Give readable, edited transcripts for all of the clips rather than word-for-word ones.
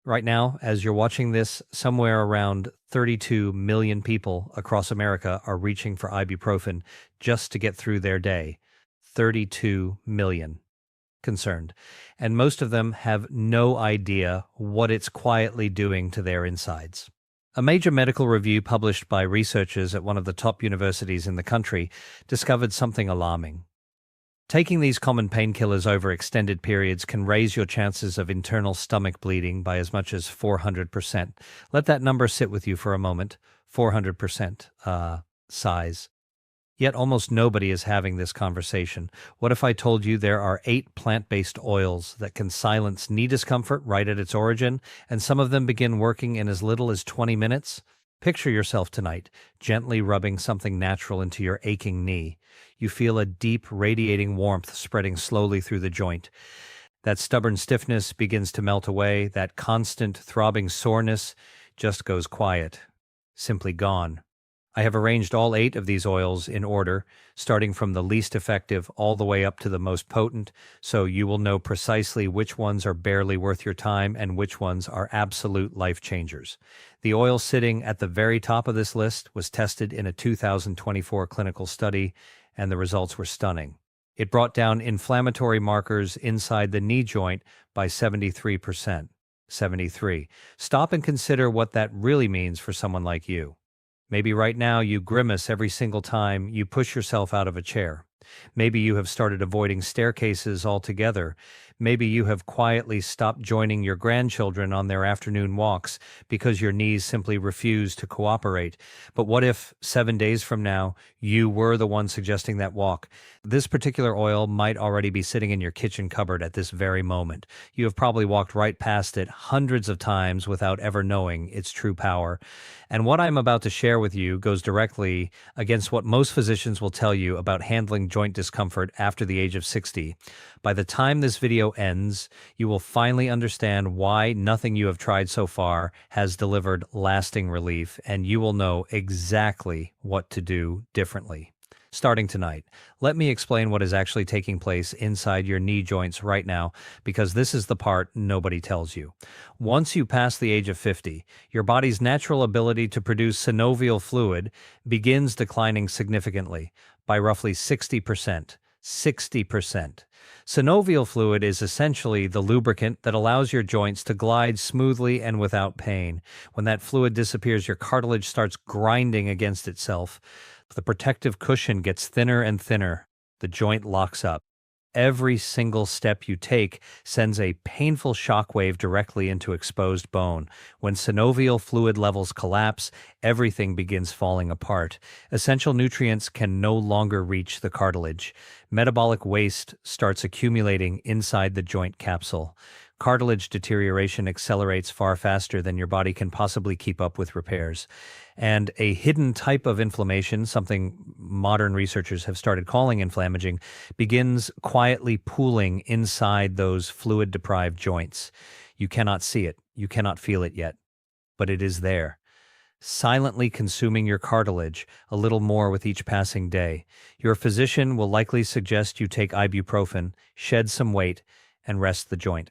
Right now, as you're watching this, somewhere around 32 million people across America are reaching for ibuprofen just to get through their day. 32 million concerned. And most of them have no idea what it's quietly doing to their insides. A major medical review published by researchers at one of the top universities in the country discovered something alarming. Taking these common painkillers over extended periods can raise your chances of internal stomach bleeding by as much as 400%. Let that number sit with you for a moment. 400% size. Yet almost nobody is having this conversation. What if I told you there are 8 plant-based oils that can silence knee discomfort right at its origin, and some of them begin working in as little as 20 minutes? Picture yourself tonight, gently rubbing something natural into your aching knee. You feel a deep, radiating warmth spreading slowly through the joint. That stubborn stiffness begins to melt away. That constant, throbbing soreness just goes quiet, simply gone. I have arranged all 8 of these oils in order, starting from the least effective all the way up to the most potent, so you will know precisely which ones are barely worth your time and which ones are absolute life changers. The oil sitting at the very top of this list was tested in a 2024 clinical study, and the results were stunning. It brought down inflammatory markers inside the knee joint by 73%. 73. Stop and consider what that really means for someone like you. Maybe right now you grimace every single time you push yourself out of a chair. Maybe you have started avoiding staircases altogether. Maybe you have quietly stopped joining your grandchildren on their afternoon walks because your knees simply refuse to cooperate. But what if 7 days from now you were the one suggesting that walk? This particular oil might already be sitting in your kitchen cupboard at this very moment. You have probably walked right past it hundreds of times without ever knowing its true power. And what I'm about to share with you goes directly against what most physicians will tell you about handling joint discomfort after the age of 60. By the time this video ends, you will finally understand why nothing you have tried so far has delivered lasting relief, and you will know exactly what to do differently. Starting tonight, let me explain what is actually taking place inside your knee joints right now, because this is the part nobody tells you. Once you pass the age of 50, your body's natural ability to produce synovial fluid begins declining significantly by roughly 60%. 60%. Synovial fluid is essentially the lubricant that allows your joints to glide smoothly and without pain. When that fluid disappears, your cartilage starts grinding against itself. The protective cushion gets thinner and thinner. The joint locks up. Every single step you take sends a painful shockwave directly into exposed bone. When synovial fluid levels collapse, everything begins falling apart. Essential nutrients can no longer reach the cartilage. Metabolic waste starts accumulating inside the joint capsule. Cartilage deterioration accelerates far faster than your body can possibly keep up with repairs. And a hidden type of inflammation, something modern researchers have started calling inflammaging, begins quietly pooling inside those fluid-deprived joints. You cannot see it, you cannot feel it yet, but it is there, silently consuming your cartilage a little more with each passing day. Your physician will likely suggest you take ibuprofen, shed some weight, and rest the joint.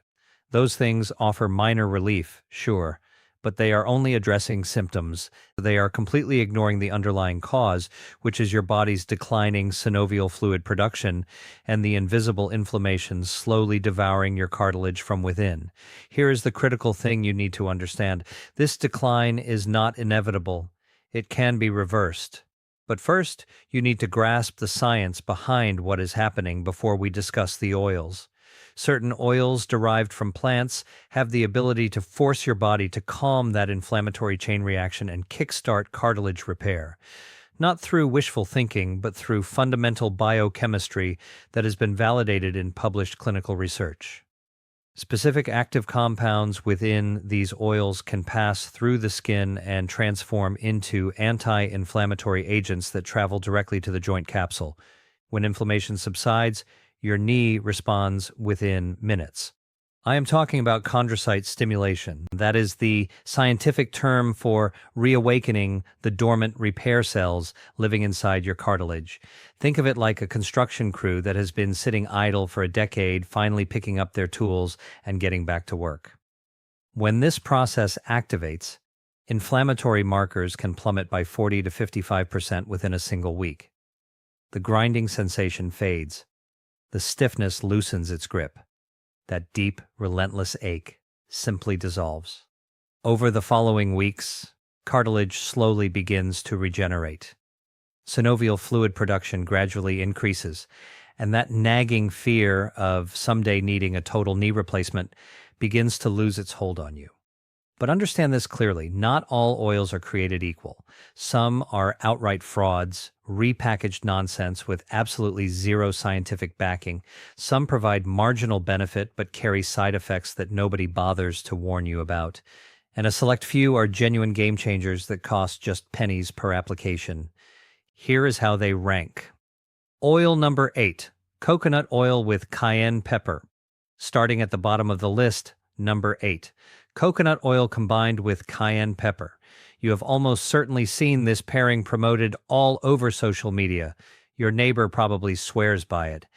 Those things offer minor relief, sure, but they are only addressing symptoms. They are completely ignoring the underlying cause, which is your body's declining synovial fluid production and the invisible inflammation slowly devouring your cartilage from within. Here is the critical thing you need to understand. This decline is not inevitable. It can be reversed. But first, you need to grasp the science behind what is happening before we discuss the oils. Certain oils derived from plants have the ability to force your body to calm that inflammatory chain reaction and kickstart cartilage repair. Not through wishful thinking, but through fundamental biochemistry that has been validated in published clinical research. Specific active compounds within these oils can pass through the skin and transform into anti-inflammatory agents that travel directly to the joint capsule. When inflammation subsides, your knee responds within minutes. I am talking about chondrocyte stimulation. That is the scientific term for reawakening the dormant repair cells living inside your cartilage. Think of it like a construction crew that has been sitting idle for a decade, finally picking up their tools and getting back to work. When this process activates, inflammatory markers can plummet by 40 to 55% within a single week. The grinding sensation fades. The stiffness loosens its grip. That deep, relentless ache simply dissolves. Over the following weeks, cartilage slowly begins to regenerate. Synovial fluid production gradually increases, and that nagging fear of someday needing a total knee replacement begins to lose its hold on you. But understand this clearly, not all oils are created equal. Some are outright frauds, repackaged nonsense with absolutely zero scientific backing. Some provide marginal benefit but carry side effects that nobody bothers to warn you about. And a select few are genuine game changers that cost just pennies per application. Here is how they rank. Oil number 8, coconut oil with cayenne pepper. Starting at the bottom of the list, number 8. Coconut oil combined with cayenne pepper. You have almost certainly seen this pairing promoted all over social media. Your neighbor probably swears by it.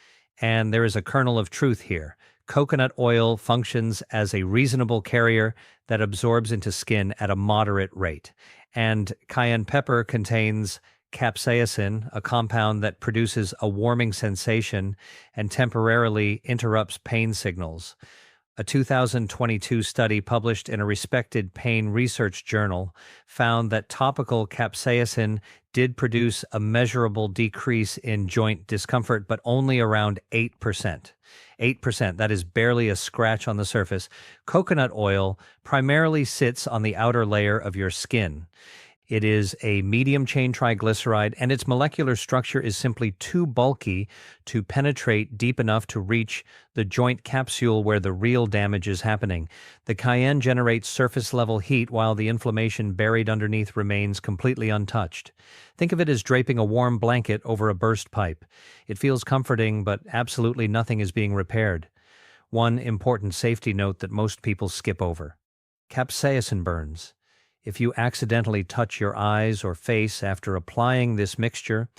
And there is a kernel of truth here. Coconut oil functions as a reasonable carrier that absorbs into skin at a moderate rate. And cayenne pepper contains capsaicin, a compound that produces a warming sensation and temporarily interrupts pain signals. A 2022 study published in a respected pain research journal found that topical capsaicin did produce a measurable decrease in joint discomfort, but only around 8%. 8%, that is barely a scratch on the surface. Coconut oil primarily sits on the outer layer of your skin. It is a medium-chain triglyceride, and its molecular structure is simply too bulky to penetrate deep enough to reach the joint capsule where the real damage is happening. The cayenne generates surface-level heat while the inflammation buried underneath remains completely untouched. Think of it as draping a warm blanket over a burst pipe. It feels comforting, but absolutely nothing is being repaired. One important safety note that most people skip over. Capsaicin burns. If you accidentally touch your eyes or face after applying this mixture,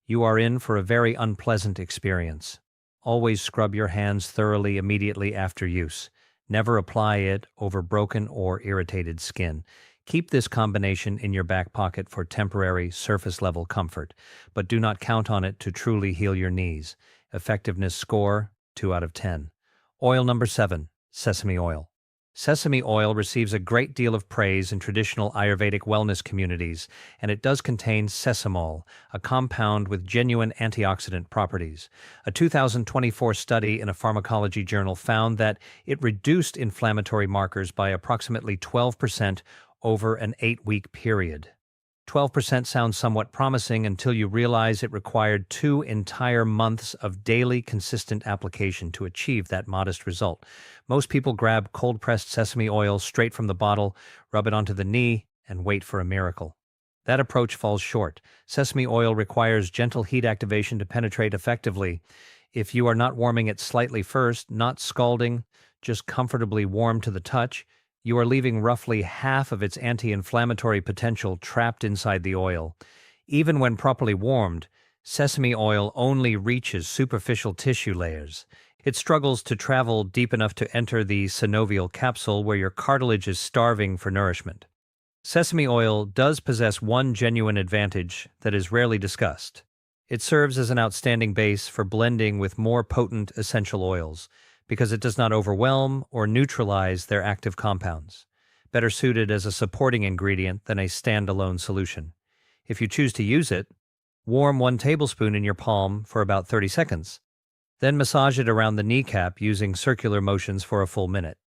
you are in for a very unpleasant experience. Always scrub your hands thoroughly immediately after use. Never apply it over broken or irritated skin. Keep this combination in your back pocket for temporary surface-level comfort, but do not count on it to truly heal your knees. Effectiveness score, 2 out of 10. Oil number 7, sesame oil. Sesame oil receives a great deal of praise in traditional Ayurvedic wellness communities, and it does contain sesamol, a compound with genuine antioxidant properties. A 2024 study in a pharmacology journal found that it reduced inflammatory markers by approximately 12% over an 8-week period. 12% sounds somewhat promising until you realize it required 2 entire months of daily consistent application to achieve that modest result. Most people grab cold-pressed sesame oil straight from the bottle, rub it onto the knee, and wait for a miracle. That approach falls short. Sesame oil requires gentle heat activation to penetrate effectively. If you are not warming it slightly first, not scalding, just comfortably warm to the touch, you are leaving roughly half of its anti-inflammatory potential trapped inside the oil. Even when properly warmed, sesame oil only reaches superficial tissue layers. It struggles to travel deep enough to enter the synovial capsule where your cartilage is starving for nourishment. Sesame oil does possess one genuine advantage that is rarely discussed. It serves as an outstanding base for blending with more potent essential oils, because it does not overwhelm or neutralize their active compounds, better suited as a supporting ingredient than a standalone solution. If you choose to use it, warm 1 tablespoon in your palm for about 30 seconds. Then massage it around the kneecap using circular motions for a full minute.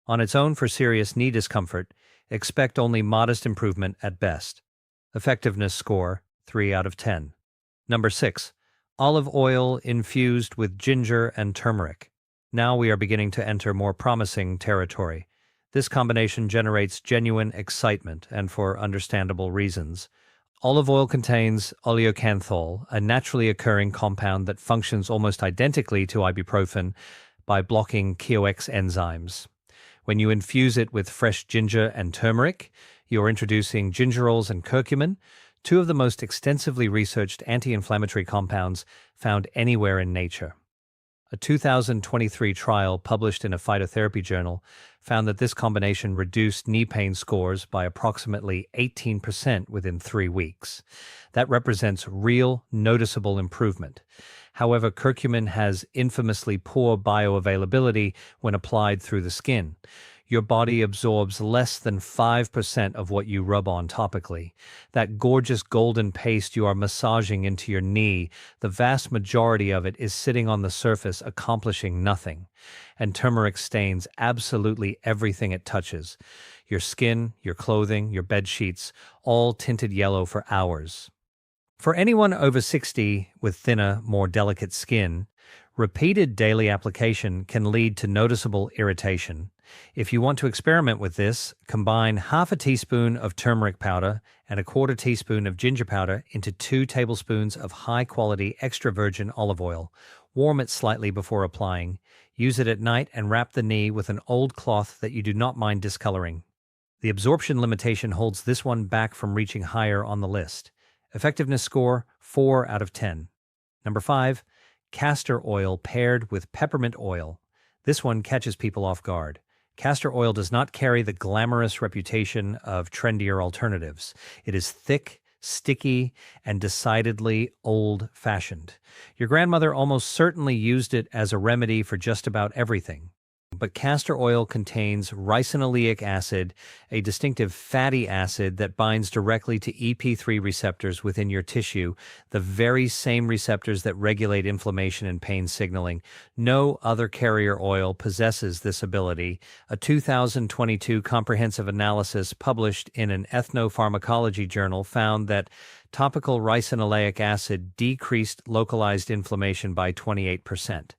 On its own for serious knee discomfort, expect only modest improvement at best. Effectiveness score, 3 out of 10. Number 6. Olive oil infused with ginger and turmeric. Now we are beginning to enter more promising territory. This combination generates genuine excitement, and for understandable reasons. Olive oil contains oleocanthal, a naturally occurring compound that functions almost identically to ibuprofen by blocking COX enzymes. When you infuse it with fresh ginger and turmeric, you are introducing gingerols and curcumin, 2 of the most extensively researched anti-inflammatory compounds found anywhere in nature. A 2023 trial published in a phytotherapy journal found that this combination reduced knee pain scores by approximately 18% within 3 weeks. That represents real, noticeable improvement. However, curcumin has infamously poor bioavailability when applied through the skin. Your body absorbs less than 5% of what you rub on topically. That gorgeous golden paste you are massaging into your knee, the vast majority of it is sitting on the surface accomplishing nothing. And turmeric stains absolutely everything it touches. Your skin, your clothing, your bed sheets, all tinted yellow for hours. For anyone over 60 with thinner, more delicate skin, repeated daily application can lead to noticeable irritation. If you want to experiment with this, combine half a teaspoon of turmeric powder and a quarter teaspoon of ginger powder into 2 tablespoons of high-quality extra virgin olive oil. Warm it slightly before applying. Use it at night and wrap the knee with an old cloth that you do not mind discoloring. The absorption limitation holds this one back from reaching higher on the list. Effectiveness score, 4 out of 10. Number 5, castor oil paired with peppermint oil. This one catches people off guard. Castor oil does not carry the glamorous reputation of trendier alternatives. It is thick, sticky, and decidedly old-fashioned. Your grandmother almost certainly used it as a remedy for just about everything. But castor oil contains ricinoleic acid, a distinctive fatty acid that binds directly to EP3 receptors within your tissue, the very same receptors that regulate inflammation and pain signaling. No other carrier oil possesses this ability. A 2022 comprehensive analysis published in an ethnopharmacology journal found that topical ricinoleic acid decreased localized inflammation by 28%.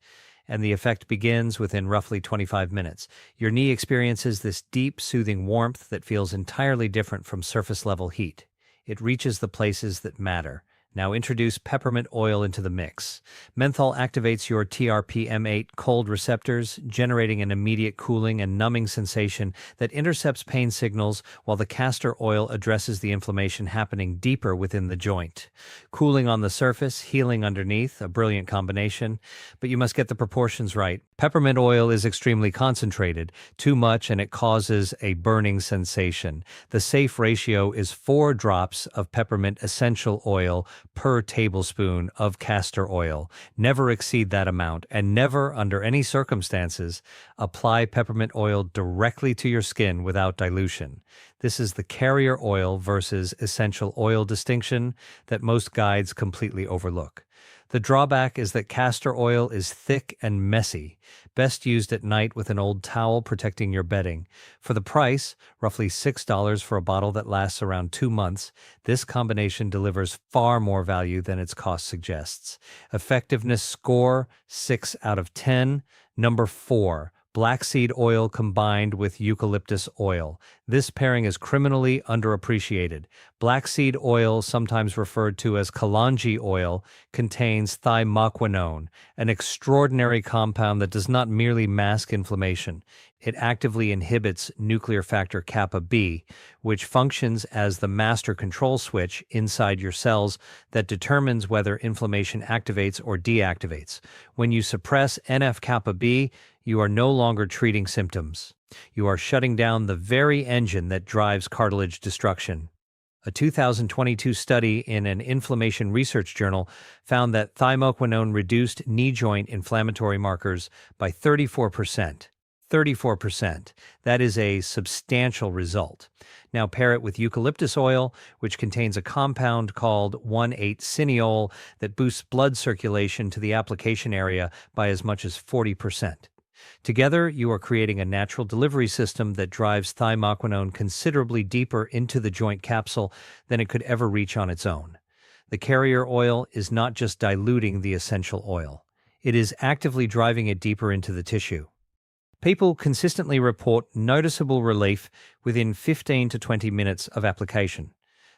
And the effect begins within roughly 25 minutes. Your knee experiences this deep, soothing warmth that feels entirely different from surface-level heat. It reaches the places that matter. Now introduce peppermint oil into the mix. Menthol activates your TRPM8 cold receptors, generating an immediate cooling and numbing sensation that intercepts pain signals, while the castor oil addresses the inflammation happening deeper within the joint. Cooling on the surface, healing underneath, a brilliant combination, but you must get the proportions right. Peppermint oil is extremely concentrated. Too much and it causes a burning sensation. The safe ratio is 4 drops of peppermint essential oil per tablespoon of castor oil. Never exceed that amount, and never, under any circumstances, apply peppermint oil directly to your skin without dilution. This is the carrier oil versus essential oil distinction that most guides completely overlook. The drawback is that castor oil is thick and messy, best used at night with an old towel protecting your bedding. For the price, roughly $6 for a bottle that lasts around 2 months, this combination delivers far more value than its cost suggests. Effectiveness score, 6 out of 10. Number 4. Black seed oil combined with eucalyptus oil. This pairing is criminally underappreciated. Black seed oil, sometimes referred to as kalanji oil, contains thymoquinone, an extraordinary compound that does not merely mask inflammation. It actively inhibits nuclear factor kappa B, which functions as the master control switch inside your cells that determines whether inflammation activates or deactivates. When you suppress NF-kappa B, you are no longer treating symptoms. You are shutting down the very engine that drives cartilage destruction. A 2022 study in an inflammation research journal found that thymoquinone reduced knee joint inflammatory markers by 34%. 34%. That is a substantial result. Now pair it with eucalyptus oil, which contains a compound called 1,8-cineol that boosts blood circulation to the application area by as much as 40%. Together, you are creating a natural delivery system that drives thymoquinone considerably deeper into the joint capsule than it could ever reach on its own. The carrier oil is not just diluting the essential oil. It is actively driving it deeper into the tissue. People consistently report noticeable relief within 15 to 20 minutes of application.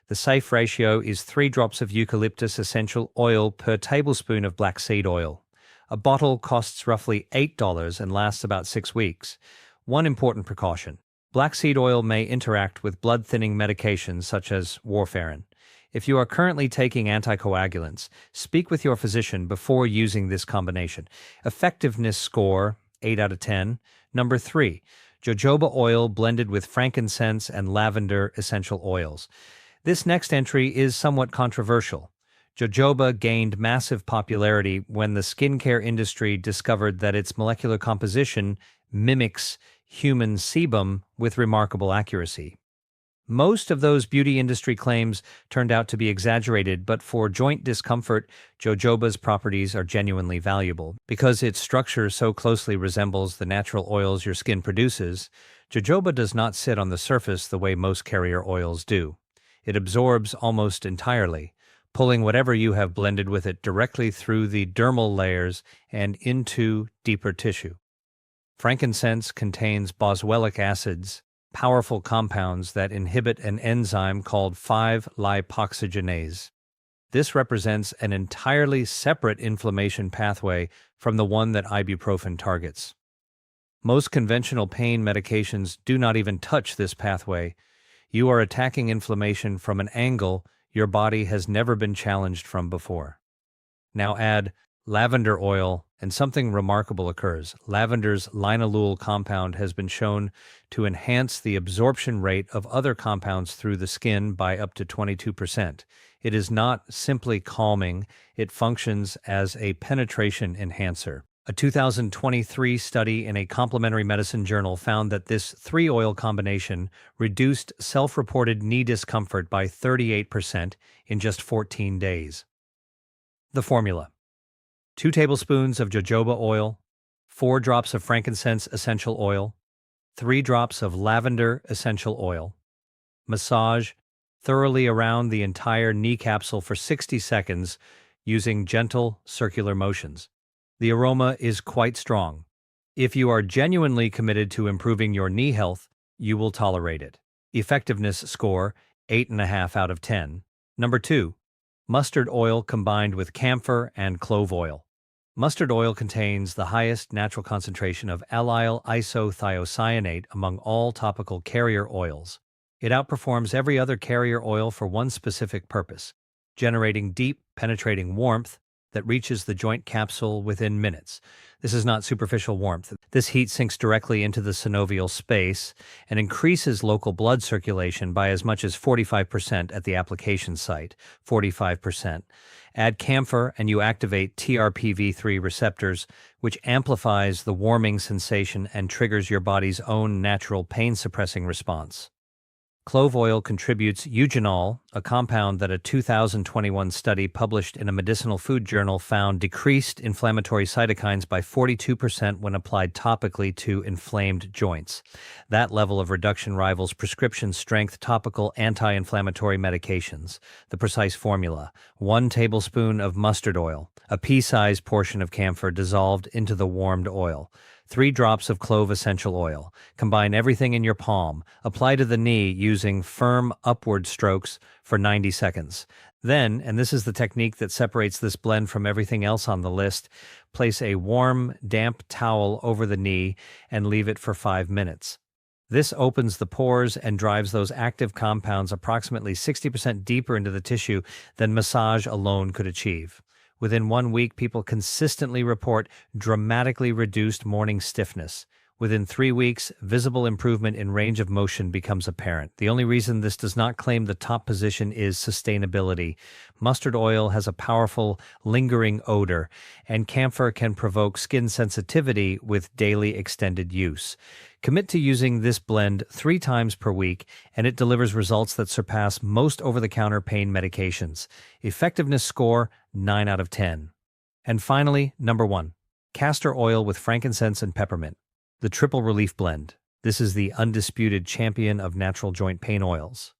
The safe ratio is 3 drops of eucalyptus essential oil per tablespoon of black seed oil. A bottle costs roughly $8 and lasts about 6 weeks. One important precaution: black seed oil may interact with blood-thinning medications such as warfarin. If you are currently taking anticoagulants, speak with your physician before using this combination. Effectiveness score, 8 out of 10. Number 3, jojoba oil blended with frankincense and lavender essential oils. This next entry is somewhat controversial. Jojoba gained massive popularity when the skincare industry discovered that its molecular composition mimics human sebum with remarkable accuracy. Most of those beauty industry claims turned out to be exaggerated, but for joint discomfort, jojoba's properties are genuinely valuable. Because its structure so closely resembles the natural oils your skin produces, jojoba does not sit on the surface the way most carrier oils do. It absorbs almost entirely, pulling whatever you have blended with it directly through the dermal layers and into deeper tissue. Frankincense contains boswellic acids, powerful compounds that inhibit an enzyme called 5-lipoxygenase. This represents an entirely separate inflammation pathway from the one that ibuprofen targets. Most conventional pain medications do not even touch this pathway. You are attacking inflammation from an angle your body has never been challenged from before. Now add lavender oil, and something remarkable occurs. Lavender's linalool compound has been shown to enhance the absorption rate of other compounds through the skin by up to 22%. It is not simply calming, it functions as a penetration enhancer. A 2023 study in a complementary medicine journal found that this 3-oil combination reduced self-reported knee discomfort by 38% in just 14 days. The formula: 2 tablespoons of jojoba oil, 4 drops of frankincense essential oil, 3 drops of lavender essential oil. Massage thoroughly around the entire knee capsule for 60 seconds using gentle circular motions. The aroma is quite strong. If you are genuinely committed to improving your knee health, you will tolerate it. Effectiveness score, 8.5 out of 10. Number 2, mustard oil combined with camphor and clove oil. Mustard oil contains the highest natural concentration of allyl isothiocyanate among all topical carrier oils. It outperforms every other carrier oil for one specific purpose: generating deep, penetrating warmth that reaches the joint capsule within minutes. This is not superficial warmth. This heat sinks directly into the synovial space and increases local blood circulation by as much as 45% at the application site, 45%. Add camphor and you activate TRPV3 receptors, which amplifies the warming sensation and triggers your body's own natural pain-suppressing response. Clove oil contributes eugenol, a compound that a 2021 study published in a medicinal food journal found decreased inflammatory cytokines by 42% when applied topically to inflamed joints. That level of reduction rivals prescription-strength topical anti-inflammatory medications. The precise formula: 1 tablespoon of mustard oil, a pea-sized portion of camphor dissolved into the warmed oil, 3 drops of clove essential oil. Combine everything in your palm. Apply to the knee using firm upward strokes for 90 seconds. Then, and this is the technique that separates this blend from everything else on the list, place a warm, damp towel over the knee and leave it for 5 minutes. This opens the pores and drives those active compounds approximately 60% deeper into the tissue than massage alone could achieve. Within 1 week, people consistently report dramatically reduced morning stiffness. Within 3 weeks, visible improvement in range of motion becomes apparent. The only reason this does not claim the top position is sustainability. Mustard oil has a powerful, lingering odor, and camphor can provoke skin sensitivity with daily extended use. Commit to using this blend 3 times per week, and it delivers results that surpass most over-the-counter pain medications. Effectiveness score, 9 out of 10. And finally, number 1, castor oil with frankincense and peppermint. The Triple Relief Blend. This is the undisputed champion of natural joint pain oils.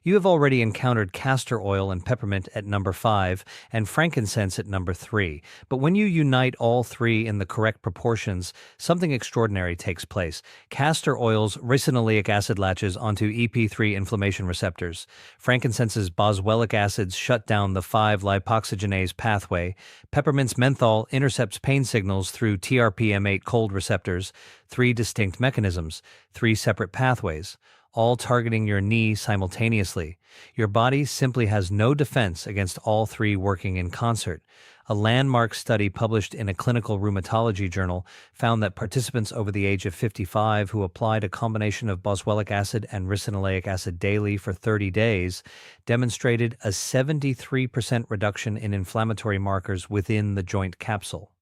You have already encountered castor oil and peppermint at number 5 and frankincense at number 3, but when you unite all 3 in the correct proportions, something extraordinary takes place. Castor oil's ricinoleic acid latches onto EP3 inflammation receptors. Frankincense's boswellic acids shut down the 5-lipoxygenase pathway. Peppermint's menthol intercepts pain signals through TRPM8 cold receptors. 3 distinct mechanisms, 3 separate pathways. all targeting your knee simultaneously. Your body simply has no defense against all three working in concert. A landmark study published in a clinical rheumatology journal found that participants over the age of 55 who applied a combination of boswellic acid and ricinoleic acid daily for 30 days demonstrated a 73% reduction in inflammatory markers within the joint capsule,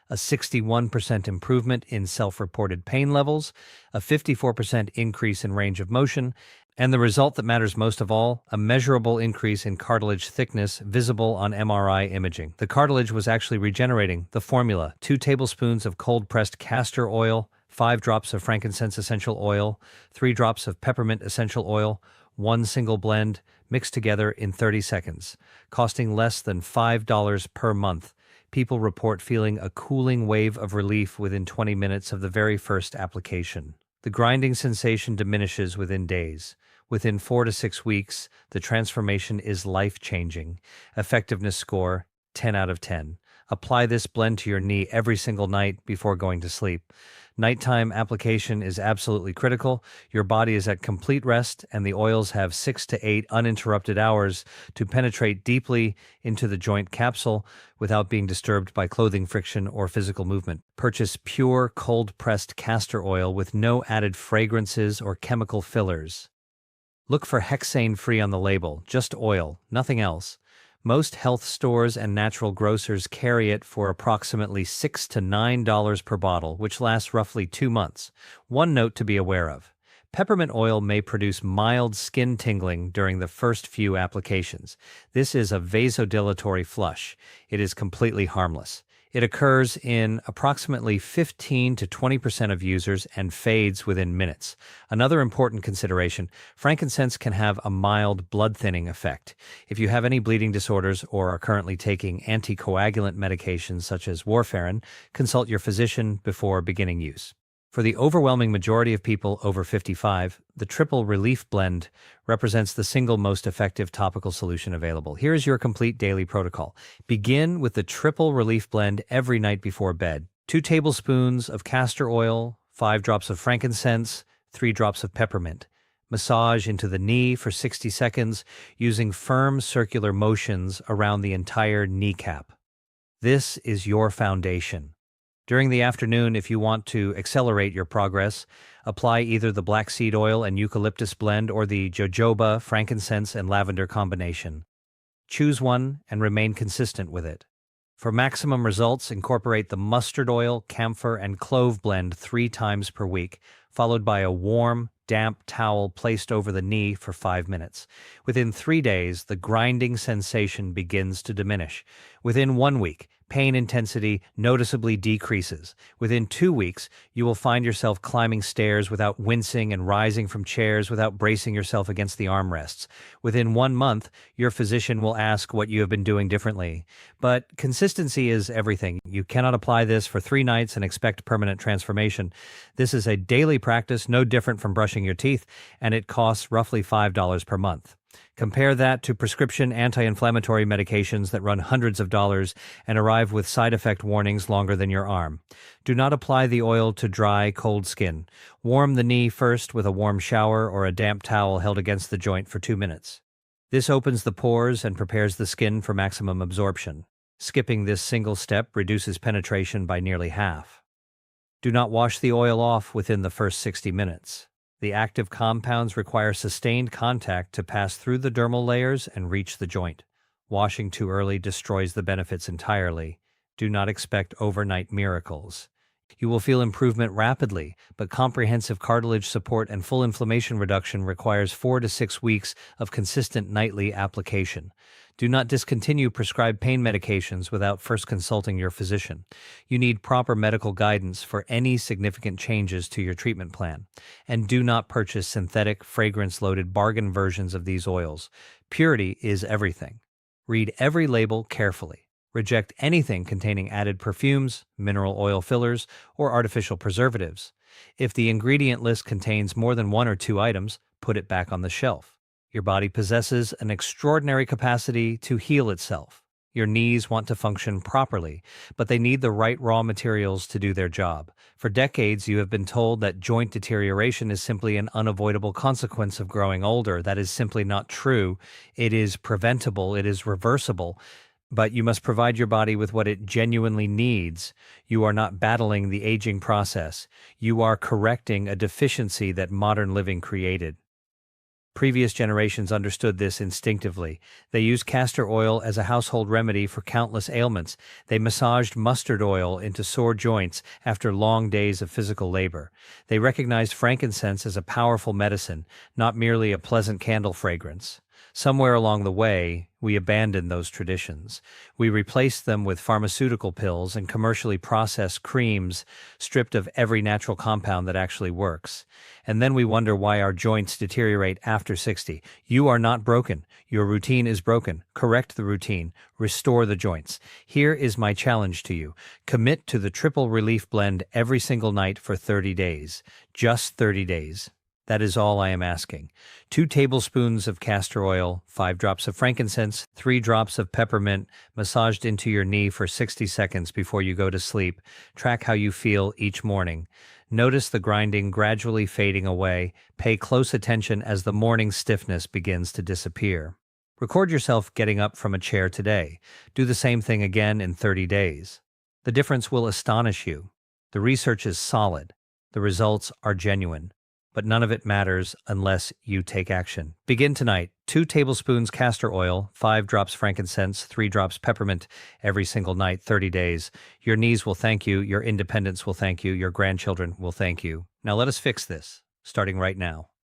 a 61% improvement in self-reported pain levels, a 54% increase in range of motion, and the result that matters most of all, a measurable increase in cartilage thickness visible on MRI imaging. The cartilage was actually regenerating. The formula: 2 tablespoons of cold-pressed castor oil, 5 drops of frankincense essential oil, 3 drops of peppermint essential oil, 1 single blend, mixed together in 30 seconds, costing less than $5 per month. People report feeling a cooling wave of relief within 20 minutes of the very first application. The grinding sensation diminishes within days. Within 4 to 6 weeks, the transformation is life-changing. Effectiveness score, 10 out of 10. Apply this blend to your knee every single night before going to sleep. Nighttime application is absolutely critical. Your body is at complete rest, and the oils have 6 to 8 uninterrupted hours to penetrate deeply into the joint capsule without being disturbed by clothing friction or physical movement. Purchase pure cold-pressed castor oil with no added fragrances or chemical fillers. Look for hexane-free on the label, just oil, nothing else. Most health stores and natural grocers carry it for approximately $6 to $9 per bottle, which lasts roughly 2 months. One note to be aware of: peppermint oil may produce mild skin tingling during the first few applications. This is a vasodilatory flush. It is completely harmless. It occurs in approximately 15 to 20% of users and fades within minutes. Another important consideration: frankincense can have a mild blood thinning effect. If you have any bleeding disorders or are currently taking anticoagulant medications such as warfarin, consult your physician before beginning use. For the overwhelming majority of people over 55, the Triple Relief Blend represents the single most effective topical solution available. Here is your complete daily protocol. Begin with the Triple Relief Blend every night before bed. 2 tablespoons of castor oil, 5 drops of frankincense, 3 drops of peppermint. Massage into the knee for 60 seconds using firm circular motions around the entire kneecap. This is your foundation. During the afternoon, if you want to accelerate your progress, apply either the black seed oil and eucalyptus blend or the jojoba, frankincense, and lavender combination. Choose one and remain consistent with it. For maximum results, incorporate the mustard oil, camphor, and clove blend 3 times per week, followed by a warm, damp towel placed over the knee for 5 minutes. Within 3 days, the grinding sensation begins to diminish. Within 1 week, pain intensity noticeably decreases. Within 2 weeks, you will find yourself climbing stairs without wincing and rising from chairs without bracing yourself against the armrests. Within 1 month, your physician will ask what you have been doing differently. But consistency is everything. You cannot apply this for 3 nights and expect permanent transformation. This is a daily practice, no different from brushing your teeth, and it costs roughly $5 per month. Compare that to prescription anti-inflammatory medications that run hundreds of dollars and arrive with side effect warnings longer than your arm. Do not apply the oil to dry, cold skin. Warm the knee first with a warm shower or a damp towel held against the joint for 2 minutes. This opens the pores and prepares the skin for maximum absorption. Skipping this single step reduces penetration by nearly half. Do not wash the oil off within the first 60 minutes. The active compounds require sustained contact to pass through the dermal layers and reach the joint. Washing too early destroys the benefits entirely. Do not expect overnight miracles. You will feel improvement rapidly, but comprehensive cartilage support and full inflammation reduction requires 4 to 6 weeks of consistent nightly application. Do not discontinue prescribed pain medications without first consulting your physician. You need proper medical guidance for any significant changes to your treatment plan. And do not purchase synthetic, fragrance-loaded bargain versions of these oils. Purity is everything. Read every label carefully. Reject anything containing added perfumes, mineral oil fillers, or artificial preservatives. If the ingredient list contains more than 1 or 2 items, put it back on the shelf. Your body possesses an extraordinary capacity to heal itself. Your knees want to function properly, but they need the right raw materials to do their job. For decades, you have been told that joint deterioration is simply an unavoidable consequence of growing older. That is simply not true. It is preventable, it is reversible, but you must provide your body with what it genuinely needs. You are not battling the aging process. You are correcting a deficiency that modern living created. Previous generations understood this instinctively. They used castor oil as a household remedy for countless ailments. They massaged mustard oil into sore joints after long days of physical labor. They recognized frankincense as a powerful medicine, not merely a pleasant candle fragrance. Somewhere along the way, we abandoned those traditions. We replaced them with pharmaceutical pills and commercially processed creams stripped of every natural compound that actually works. And then we wonder why our joints deteriorate after 60. You are not broken. Your routine is broken. Correct the routine. Restore the joints. Here is my challenge to you. Commit to the triple relief blend every single night for 30 days. Just 30 days. That is all I am asking. 2 tablespoons of castor oil, 5 drops of frankincense, 3 drops of peppermint, massaged into your knee for 60 seconds before you go to sleep. Track how you feel each morning. Notice the grinding gradually fading away. Pay close attention as the morning stiffness begins to disappear. Record yourself getting up from a chair today. Do the same thing again in 30 days. The difference will astonish you. The research is solid. The results are genuine. But none of it matters unless you take action. Begin tonight. 2 tablespoons castor oil, 5 drops frankincense, 3 drops peppermint every single night, 30 days. Your knees will thank you, your independence will thank you, your grandchildren will thank you. Now let us fix this, starting right now.